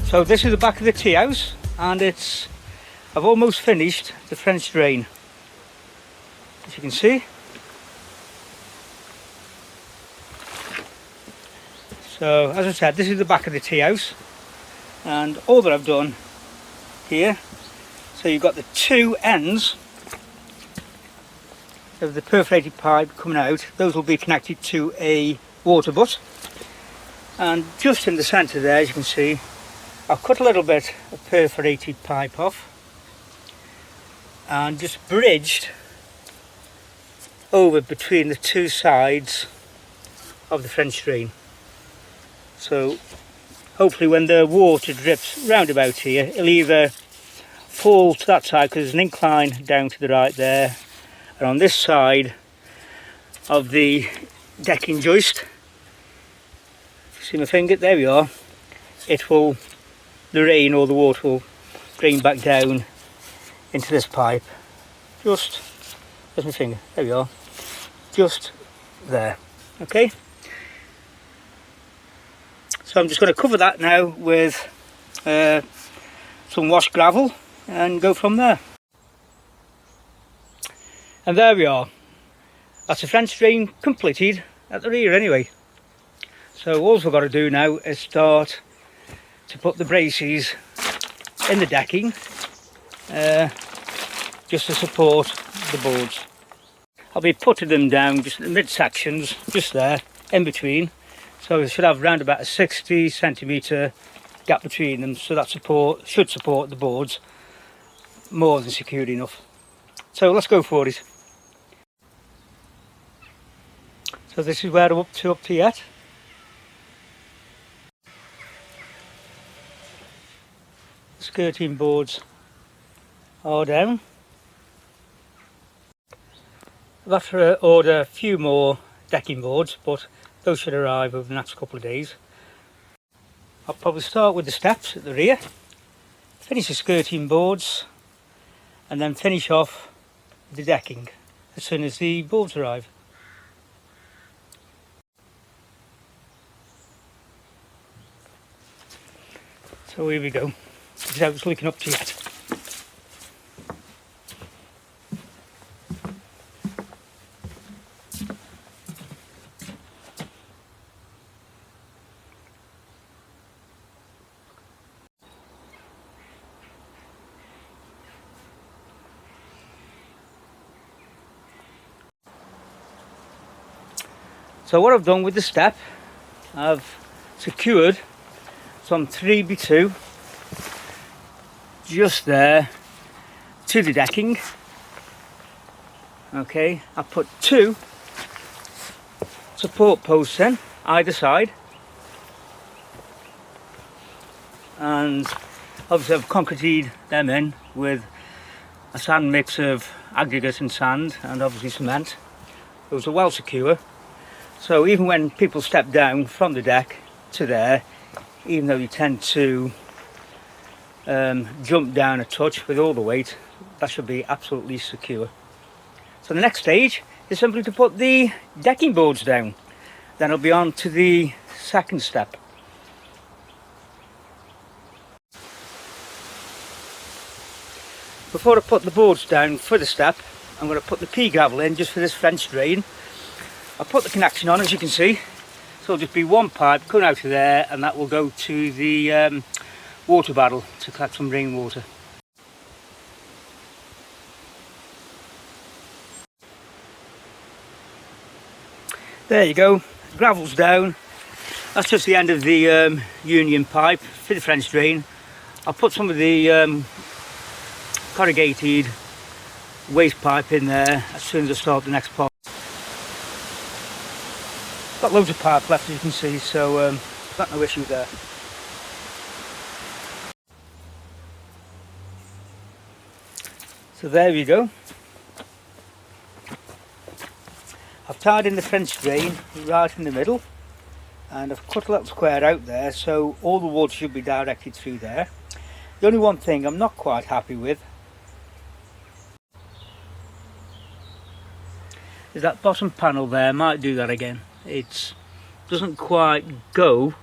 So this is the back of the tea house, and I've almost finished the French drain, as you can see. So as I said, this is the back of the tea house, and all that I've done here, so you've got the two ends of the perforated pipe coming out. Those will be connected to a water butt, and just in the centre there, as you can see, I've cut a little bit of perforated pipe off and just bridged over between the two sides of the French drain. So hopefully when the water drips round about here, it'll either fall to that side because there's an incline down to the right there, and on this side of the decking joist, see my finger, there we are, the rain or the water will drain back down into this pipe. Just, where's my finger? There we are. Just there. Okay. So I'm just going to cover that now with some washed gravel and go from there. And there we are. That's the French drain completed at the rear anyway. So all we've got to do now is start to put the braces in the decking just to support the boards. I'll be putting them down just in the mid sections, just there in between, so we should have around about a 60 centimetre gap between them, so that should support the boards more than secure enough. So let's go for it. So this is where I'm up to yet. Skirting boards are down. I've got to order a few more decking boards, but those should arrive over the next couple of days. I'll probably start with the steps at the rear, finish the skirting boards, and then finish off the decking as soon as the boards arrive. So here we go. This is how it's looking up to yet. So what I've done with the step, I've secured some 3x2 just there to the decking. Okay, I put 2 support posts in either side, and obviously I've concreted them in with a sand mix of aggregate and sand, and obviously cement. Those are well secure, so even when people step down from the deck to there, even though you tend to jump down a touch with all the weight, that should be absolutely secure. So the next stage is simply to put the decking boards down. Then I'll be on to the second step. Before I put the boards down for the step, I'm going to put the pea gravel in just for this French drain. I'll put the connection on, as you can see, so it'll just be one pipe coming out of there, and that will go to the water barrel to collect some rainwater. There you go, gravel's down. That's just the end of the union pipe for the French drain. I'll put some of the corrugated waste pipe in there as soon as I start the next part. Got loads of pipe left, as you can see, so got no issue there. So there we go. I've tied in the French drain right in the middle, and I've cut a little square out there so all the water should be directed through there. The only one thing I'm not quite happy with is that bottom panel there. I might do that again. It doesn't quite go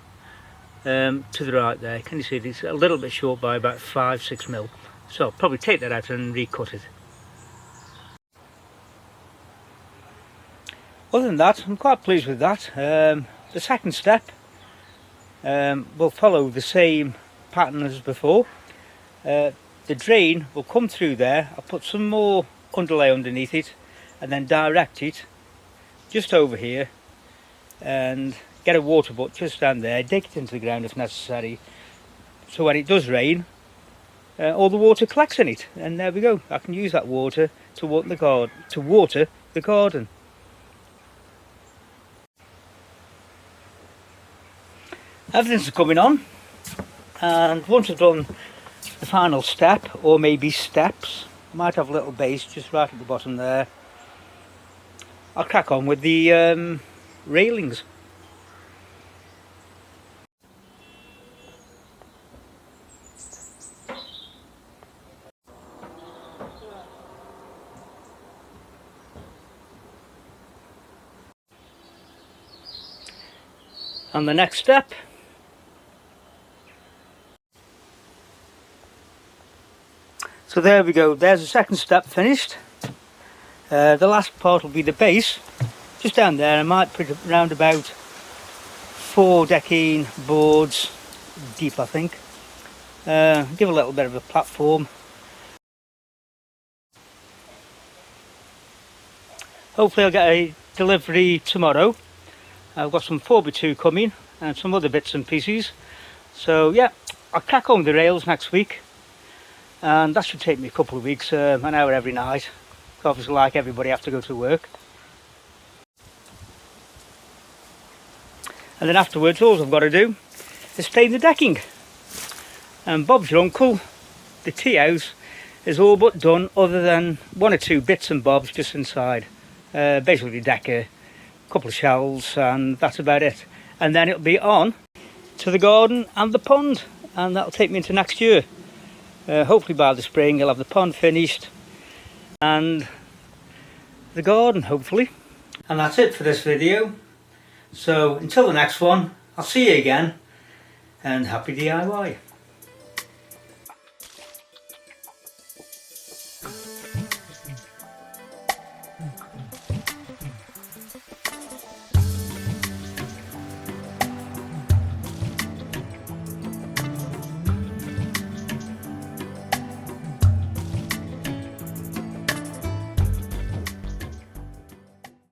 to the right there. Can you see it? It's a little bit short by about 5-6 mil. So I'll probably take that out and recut it. Other than that, I'm quite pleased with that. The second step will follow the same pattern as before. The drain will come through there. I'll put some more underlay underneath it and then direct it just over here and get a water butt just down there, dig it into the ground if necessary, so when it does rain all the water collects in it, and there we go. I can use that water to water the garden. Everything's coming on, and once I've done the final step, or maybe steps, I might have a little base just right at the bottom there, I'll crack on with the railings. And the next step, so there we go, there's the second step finished. The last part will be the base, just down there. I might put around about 4 decking boards deep, I think. Give a little bit of a platform. Hopefully I'll get a delivery tomorrow. I've got some 4x2 coming and some other bits and pieces. So yeah, I'll crack on with the rails next week, and that should take me a couple of weeks, an hour every night. Obviously, like everybody, I have to go to work. And then afterwards, all I've got to do is stain the decking. And Bob's your uncle, the tea house, is all but done, other than 1 or 2 bits and bobs just inside. Basically decker, couple of shelves, and that's about it. And then it'll be on to the garden and the pond, and that'll take me into next year. Hopefully by the spring I'll have the pond finished and the garden, hopefully. And that's it for this video. So until the next one, I'll see you again, and happy DIY.